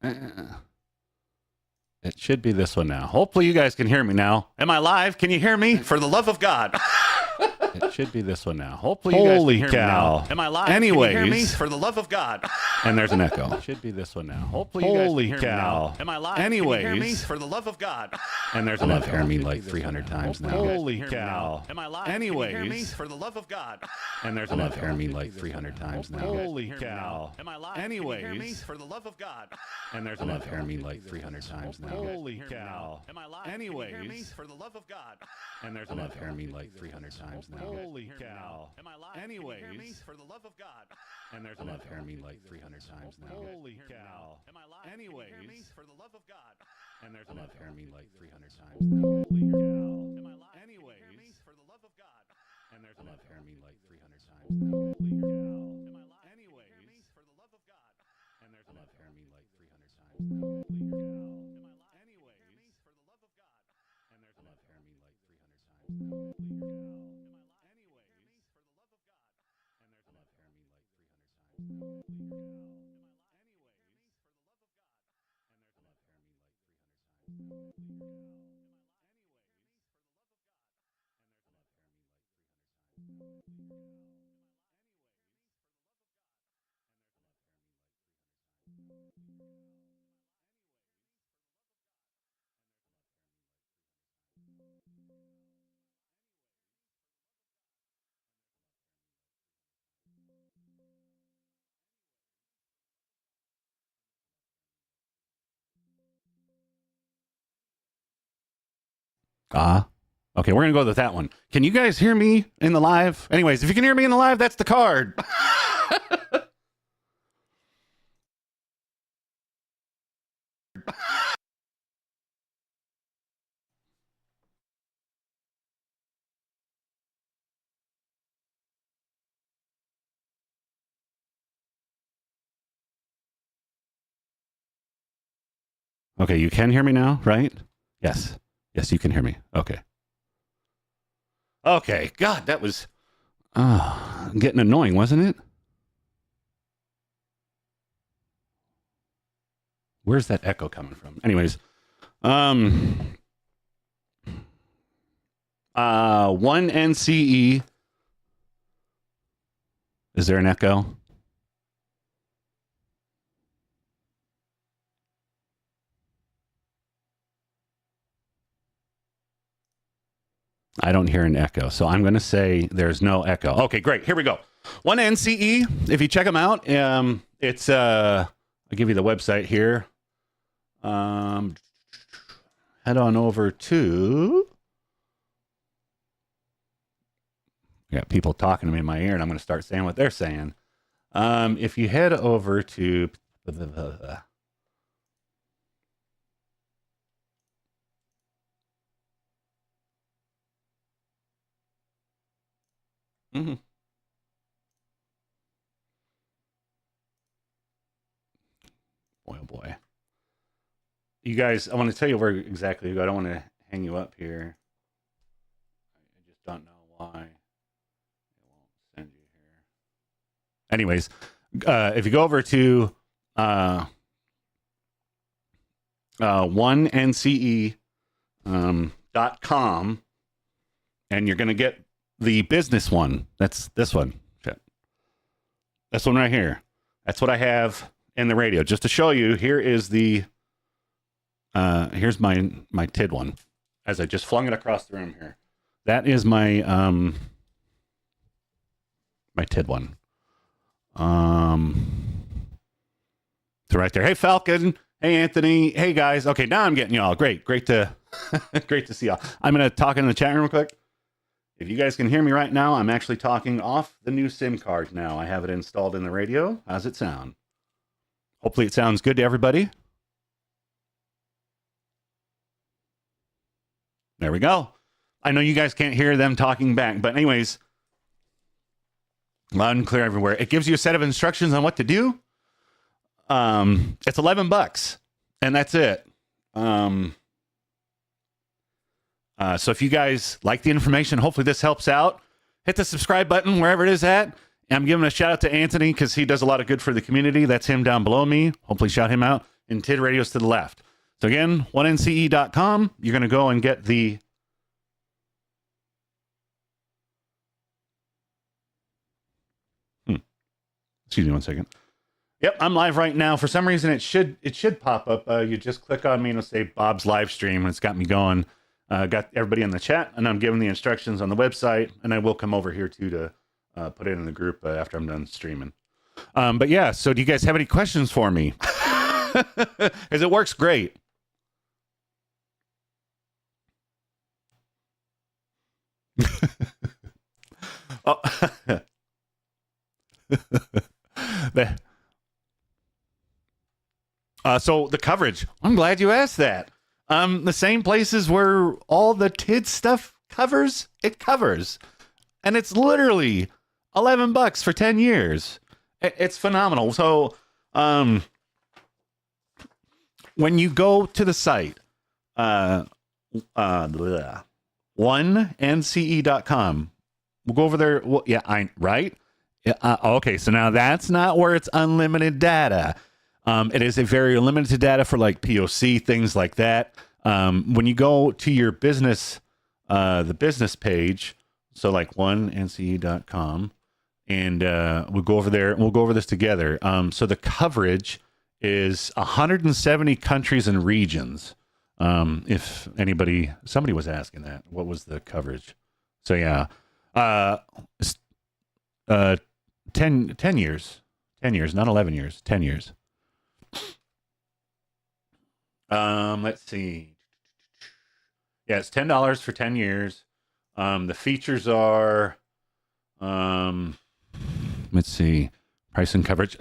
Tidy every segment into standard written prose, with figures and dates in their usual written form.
It should be this one now. Hopefully you guys can hear me now. Am I live? Can you hear me? For the love of God. It should be this one now. Hopefully you guys can hear me now. Am I live? Anyways. Can you hear me? For the love of God. And there's an echo. It should be this one now. Hopefully you guys can hear me now. Am I live? Anyways. Can you hear me? For the love of God. And there's an echo. I've heard me like 300 times now. Holy cow. Am I live? Anyways. Can you hear me? For the love of God. And there's an echo. I've heard me like 300 times now. Holy cow. Am I live? Anyways. Can you hear me? For the love of God. And there's an echo. I've heard me like 300 times now. Holy cow. Am I live? Anyways. Can you hear me? For the love of God. And there's an echo. I've heard me like 300 times now. Holy cow. Am I live? Anyways. Can you hear me? For the love of God. And there's an echo. I've heard me like 300 times now. Holy cow. Am I live? Anyways. Can you hear me? For the love of God. And there's an echo. I've heard me like 300 times now. Holy cow. Am I live? Anyways. Can you hear me? For the love of God. And there's an echo. I've heard me like 300 times now. Holy cow. Am I live? Anyways. Can you hear me? For the love of God. And there's an echo. I've heard me like 300 times now. Holy cow. Am I live? Anyways. Can you hear me? For the love of God. And there's an echo. I've heard me like 300 times now. Holy cow. Am I live? Anyways. Can you hear me? For the love of God. And there's an echo. I've heard me like 300 times now. Holy cow. Am I live? Anyways. Can you hear me? For the love of God. And there's an echo. I've heard me like 300 times now. Holy cow. Am I live? Can you hear me? For the love of God. And there's an echo. I've heard me like 300 times now. Anyways. Am I live? Can you hear me? For the love of God. And there's an echo. I've heard me like 300 times now. Anyways. Okay, we're going to go with that one. Can you guys hear me in the live? Anyways, if you can hear me in the live, that's the card. Okay, you can hear me now, right? Yes. Yes, you can hear me. Okay. Okay, God, that was getting annoying, wasn't it? Where's that echo coming from? Anyways, 1NCE. Is there an echo? I don't hear an echo, so I'm going to say there's no echo. Okay, great. Here we go. 1NCE. If you check them out, it's I'll give you the website here. Head on over to. I got people talking to me in my ear, and I'm going to start saying what they're saying. If you head over to. Mm-hmm. Boy, oh boy. You guys, I want to tell you where exactly you go. I don't want to hang you up here. I just don't know why it won't send you here. Anyways, if you go over to 1nce.com, and you're going to get the business one. That's this one. Shit. This one right here. That's what I have in the radio. Just to show you, here is the here's my TID one. As I just flung it across the room here. That is my my TID one. So right there. Hey Falcon. Hey Anthony. Hey guys. Okay, now I'm getting y'all. Great to great to see y'all. I'm gonna talk in the chat room real quick. If you guys can hear me right now, I'm actually talking off the new SIM card now. I have it installed in the radio. How's it sound? Hopefully it sounds good to everybody. There we go. I know you guys can't hear them talking back, but anyways, loud and clear everywhere. It gives you a set of instructions on what to do. It's $11, and that's it. So if you guys like the information, hopefully this helps out. Hit the subscribe button wherever it is at. And I'm giving a shout out to Anthony because he does a lot of good for the community. That's him down below me. Hopefully shout him out. and TID Radio's to the left. So again, 1nce.com. You're going to go and get the excuse me one second. Yep, I'm live right now. For some reason, it should pop up. You just click on me and it'll say Bob's live stream, and it's got me going. Got everybody in the chat, and I'm giving the instructions on the website, and I will come over here too to put it in the group after I'm done streaming. But yeah, so do you guys have any questions for me? Because it works great. Oh. So the coverage, I'm glad you asked that. The same places where all the TID stuff covers, it covers. And it's literally $11 for 10 years. It's phenomenal. So when you go to the site, 1nce.com, we'll go over there. Well, yeah, right? Okay, so now that's not where it's unlimited data. It is a very limited data for like POC, things like that. When you go to your business, the business page, so like 1nce.com, and we'll go over there and we'll go over this together. So the coverage is 170 countries and regions. If somebody was asking that, what was the coverage? So yeah, 10 years, not 11 years, 10 years. Let's see. Yeah, it's $10 for 10 years. The features are, let's see, price and coverage.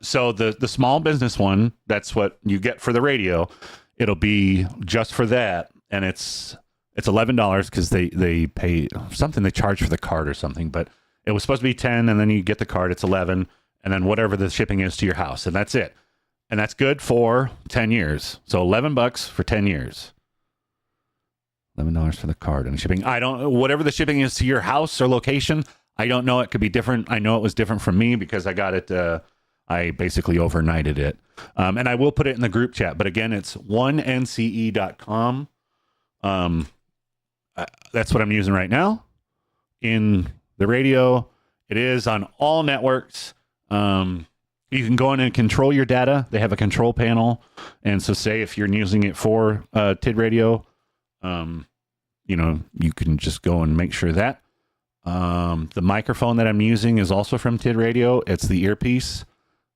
So the small business one, that's what you get for the radio. It'll be just for that, and it's $11 because they pay something, they charge for the card or something, but it was supposed to be 10, and then you get the card, it's 11, and then whatever the shipping is to your house, and that's it. And that's good for 10 years. So $11 for 10 years. $11 for the card and shipping. I don't, whatever the shipping is to your house or location, I don't know. It could be different. I know it was different from me because I got it, I basically overnighted it. And I will put it in the group chat. But again, it's 1nce.com. That's what I'm using right now in the radio. It is on all networks. You can go in and control your data. They have a control panel. And so say if you're using it for TID radio, you can just go and make sure that. The microphone that I'm using is also from TID radio. It's the earpiece.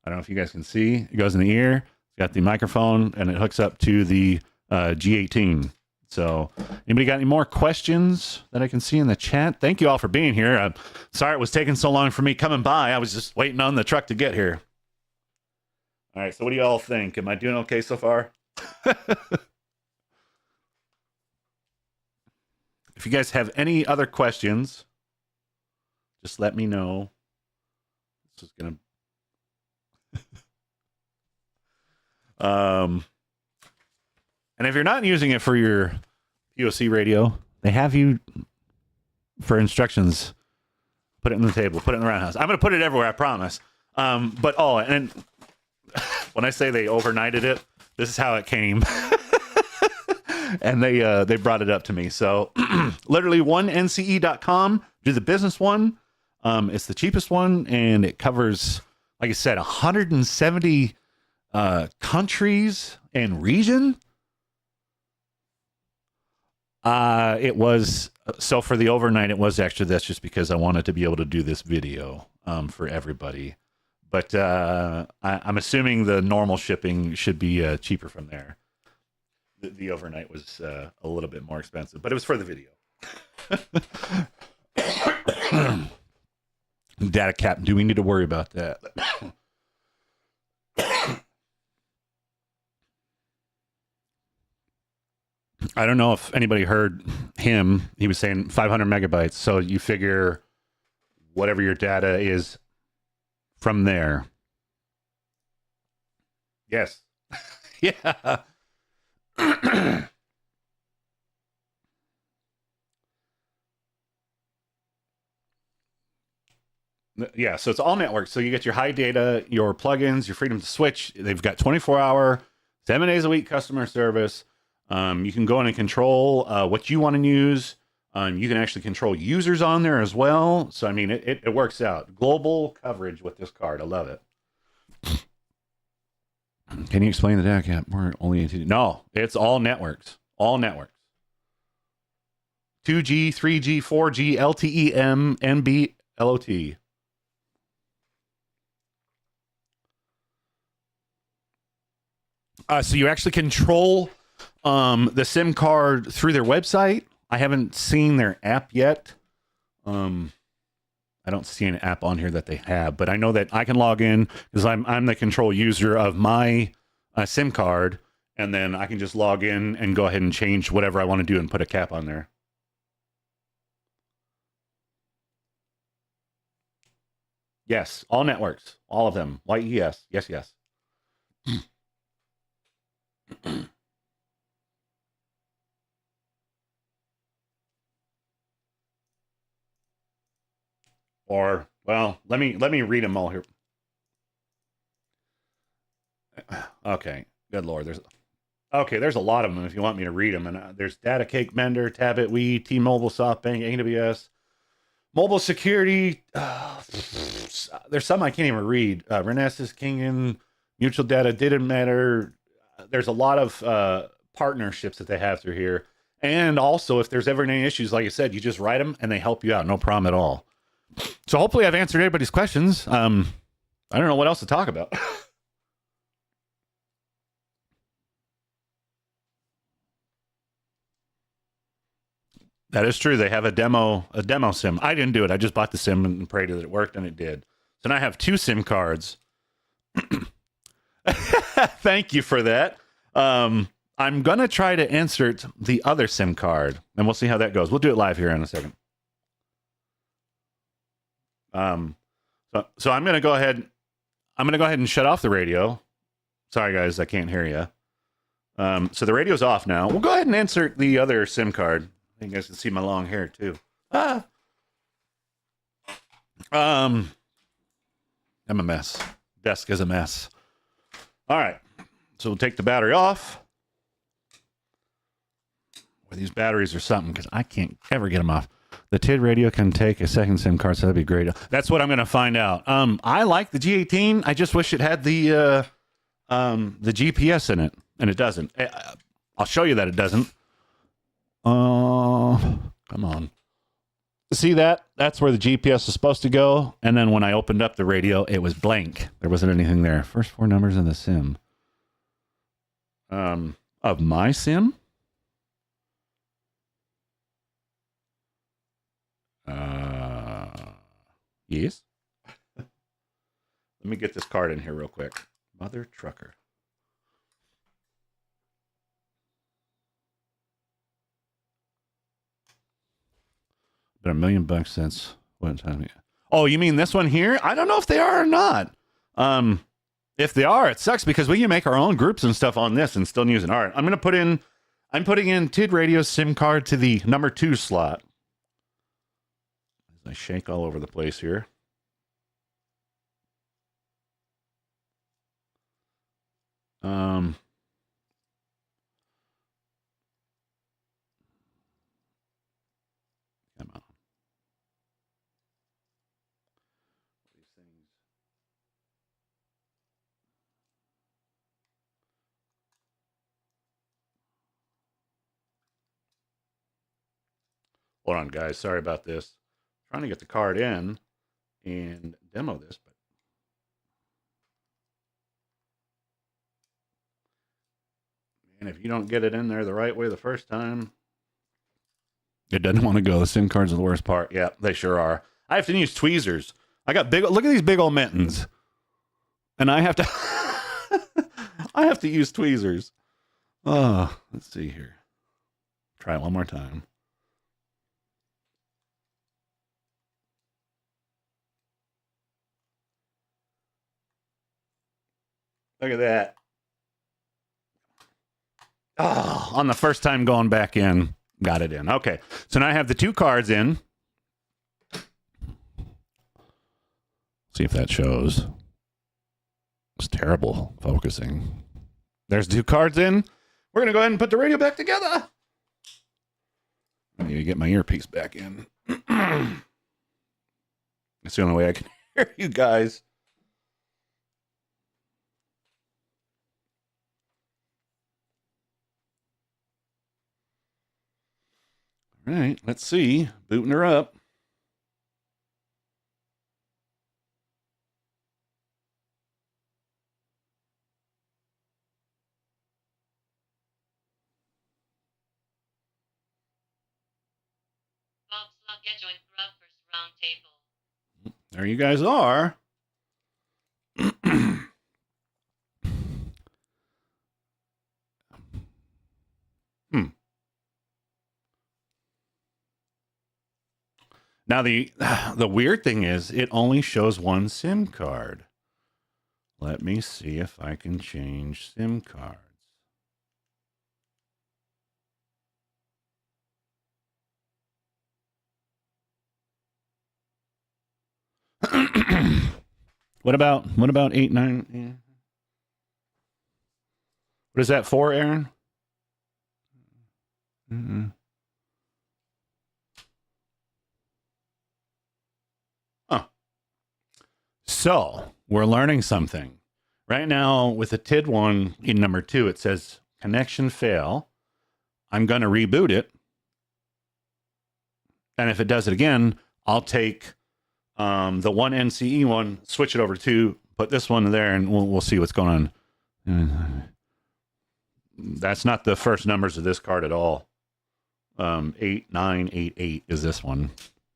I don't know if you guys can see. It goes in the ear. It's got the microphone, and it hooks up to the G18. So anybody got any more questions that I can see in the chat? Thank you all for being here. I'm sorry it was taking so long for me coming by. I was just waiting on the truck to get here. All right, so what do you all think? Am I doing okay so far? If you guys have any other questions, just let me know. This is going to... And if you're not using it for your POC radio, they have you for instructions. Put it in the table, put it in the roundhouse. I'm going to put it everywhere, I promise. And when I say they overnighted it, this is how it came. And they brought it up to me. So literally 1nce.com, do the business one. It's the cheapest one, and it covers, like I said, 170 countries and region. It was, so for the overnight, it was extra. That's just because I wanted to be able to do this video for everybody. But I'm assuming the normal shipping should be cheaper from there. The overnight was a little bit more expensive, but it was for the video. Data cap, do we need to worry about that? I don't know if anybody heard him. He was saying 500 megabytes. So you figure whatever your data is from there. Yes. Yeah. Yeah, so it's all networks. So you get your high data, your plugins, your freedom to switch. They've got 24-hour 7 days a week customer service. You can go in and control what you want to use. You can actually control users on there as well. So, I mean, it works out. Global coverage with this card. I love it. Can you explain the DAC app? We're only no, it's all networks. All networks. 2G, 3G, 4G, LTE, M, NB, LOT. So you actually control the SIM card through their website. I haven't seen their app yet. I don't see an app on here that they have, but I know that I can log in because I'm the control user of my SIM card, and then I can just log in and go ahead and change whatever I want to do and put a cap on there. Yes, all networks, all of them. YES, yes, yes. Or, well, let me read them all here. Okay, good lord, there's a lot of them if you want me to read them. And there's Data Cake Mender, Tabit, Wii, T-Mobile, SoftBank, AWS, Mobile Security. There's some I can't even read. Renesas, Kingan, Mutual Data, Didn't Matter. There's a lot of partnerships that they have through here. And also, if there's ever any issues, like I said, you just write them and they help you out. No problem at all. So hopefully I've answered everybody's questions. I don't know what else to talk about. That is true. They have a demo SIM. I didn't do it. I just bought the SIM and prayed that it worked, and it did. So now I have 2 SIM cards. Thank you for that. I'm going to try to insert the other SIM card, and we'll see how that goes. We'll do it live here in a second. So I'm going to go ahead. I'm going to go ahead and shut off the radio. Sorry, guys, I can't hear you. So the radio's off now. We'll go ahead and insert the other SIM card. You guys can see my long hair too. I'm a mess. Desk is a mess. All right. So we'll take the battery off. Well, these batteries are something because I can't ever get them off. The TID radio can take a second SIM card, so that'd be great. That's what I'm going to find out. I like the G18. I just wish it had the GPS in it, and it doesn't. I'll show you that it doesn't. Come on. See that? That's where the GPS is supposed to go. And then when I opened up the radio, it was blank. There wasn't anything there. First 4 numbers of the SIM. Of my SIM? Yes. Let me get this card in here real quick. Mother trucker. Been $1 million since what time? Oh, you mean this one here? I don't know if they are or not. If they are, it sucks because we can make our own groups and stuff on this and still use an art. I'm putting in TID Radio SIM card to the number 2 slot. As I shake all over the place here. Come on. These things. Hold on, guys. Sorry about this. Trying to get the card in and demo this, but man, if you don't get it in there the right way the first time, it doesn't want to go. The SIM cards are the worst part. Yeah, they sure are. I have to use tweezers. I got big. Look at these big old mittens, and I have to. I have to use tweezers. Oh, let's see here. Try it one more time. Look at that. Oh, on the first time going back in, got it in. Okay, so now I have the 2 cards in. See if that shows. It's terrible focusing. There's 2 cards in. We're going to go ahead and put the radio back together. I need to get my earpiece back in. It's the only way I can hear you guys. All right, let's see. Booting her up. There you guys are. Now the weird thing is it only shows 1 SIM card. Let me see if I can change SIM cards. What about 8-9? Yeah. What is that for, Aaron? Huh. So we're learning something. Right now with the TID one in number 2, it says connection fail. I'm going to reboot it. And if it does it again, I'll take the 1 NCE one, switch it over to, put this one there, and we'll see what's going on. That's not the first numbers of this card at all. 8988 is this one.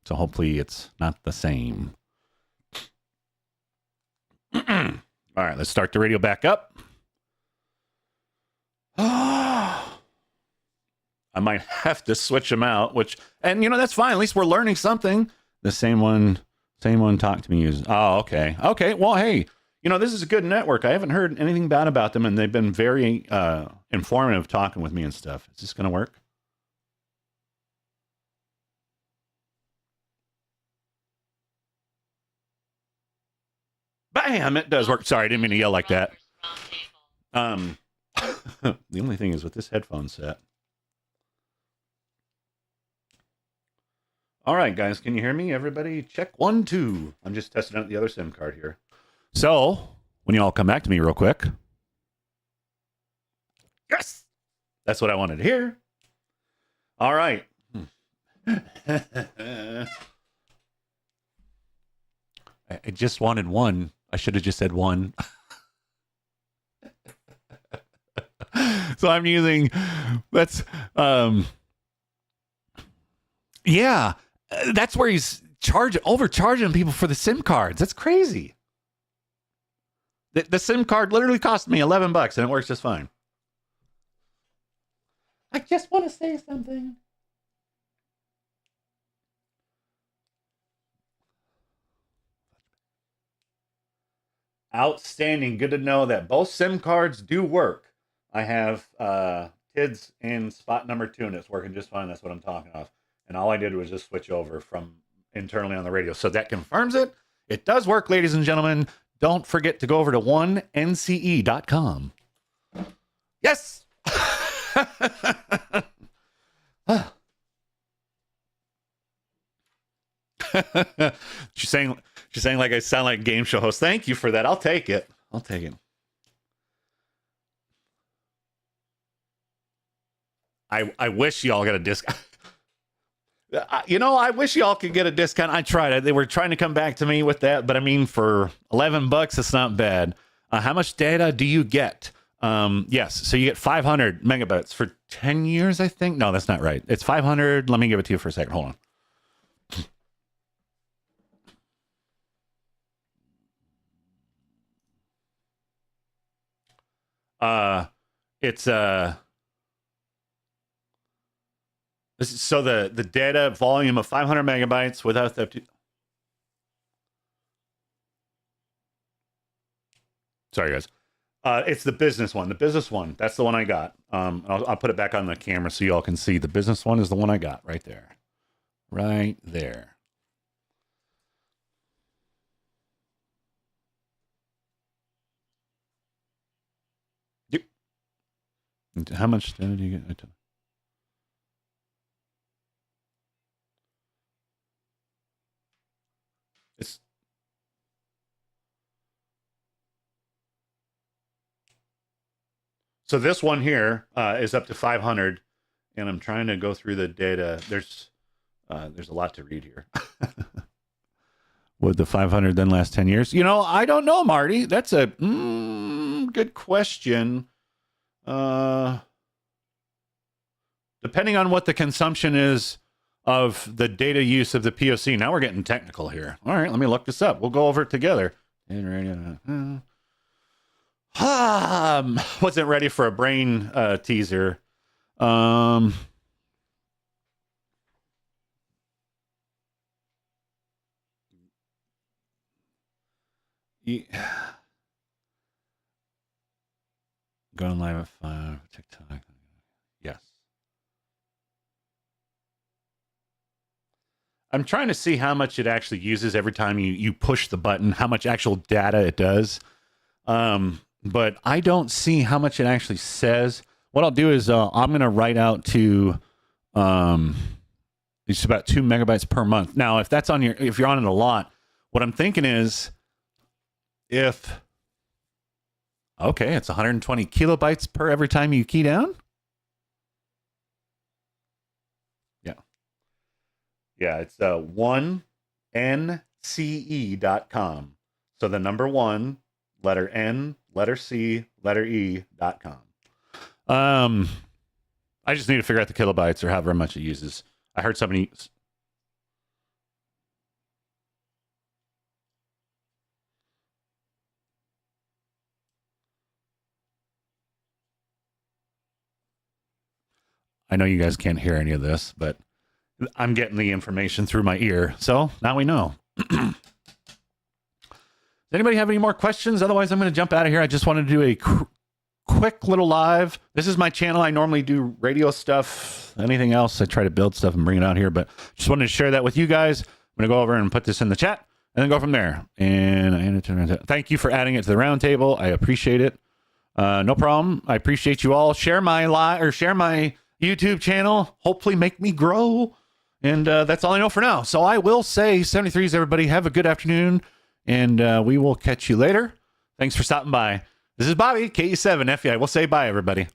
So hopefully it's not the same. All right, let's start the radio back up. I might have to switch them out, and that's fine. At least we're learning something. The same one Talk to Me uses. Oh, okay. Okay, well, hey, this is a good network. I haven't heard anything bad about them, and they've been very informative talking with me and stuff. Is this going to work? Bam! It does work. Sorry, I didn't mean to yell like that. The only thing is with this headphone set. All right, guys, can you hear me? Everybody, check 1, 2. I'm just testing out the other SIM card here. So, when you all come back to me real quick. Yes! That's what I wanted to hear. All right. I just wanted 1. I should have just said 1. So I'm using, yeah, that's where he's overcharging people for the SIM cards. That's crazy. The SIM card literally cost me $11 and it works just fine. I just want to say something. Outstanding. Good to know that both SIM cards do work. I have TIDS in spot number 2, and it's working just fine. That's what I'm talking about. And all I did was just switch over from internally on the radio. So that confirms it. It does work, ladies and gentlemen. Don't forget to go over to 1nce.com. Yes! She's saying like I sound like a game show host. Thank you for that. I'll take it. I wish y'all got a discount. I wish y'all could get a discount. I tried it. They were trying to come back to me with that, but I mean, for $11, it's not bad. How much data do you get? Yes, so you get 500 megabytes for 10 years, I think. No, that's not right. It's 500. Let me give it to you for a second. Hold on. So the data volume of 500 megabytes without the. Sorry, guys. It's the business one. The business one. That's the one I got. I'll put it back on the camera so y'all can see. The business one is the one I got right there. Right there. How much data do you get? It's so this one here is up to 500, and I'm trying to go through the data. There's a lot to read here. Would the 500 then last 10 years? You know, I don't know, Marty. That's a good question. Depending on what the consumption is of the data use of the POC. Now we're getting technical here. All right, let me look this up. We'll go over it together. Wasn't ready for a brain teaser. Going live at 5, TikTok. Yes. I'm trying to see how much it actually uses every time you push the button, how much actual data it does. But I don't see how much it actually says. What I'll do is I'm going to write out to it's about 2 megabytes per month. Now, if you're on it a lot, what I'm thinking is it's 120 kilobytes per every time you key down. Yeah, it's 1nce.com. So the number 1, letter N, letter C, letter E.com. I just need to figure out the kilobytes or however much it uses. I heard somebody. I know you guys can't hear any of this, but I'm getting the information through my ear. So now we know. Does anybody have any more questions? Otherwise, I'm going to jump out of here. I just wanted to do a quick little live. This is my channel. I normally do radio stuff. Anything else, I try to build stuff and bring it out here. But just wanted to share that with you guys. I'm going to go over and put this in the chat and then go from there. And thank you for adding it to the roundtable. I appreciate it. No problem. I appreciate you all. Share my YouTube channel. Hopefully make me grow. And that's all I know for now. So I will say 73s, everybody. Have a good afternoon. And we will catch you later. Thanks for stopping by. This is Bobby, KE7 FEI. We'll say bye, everybody.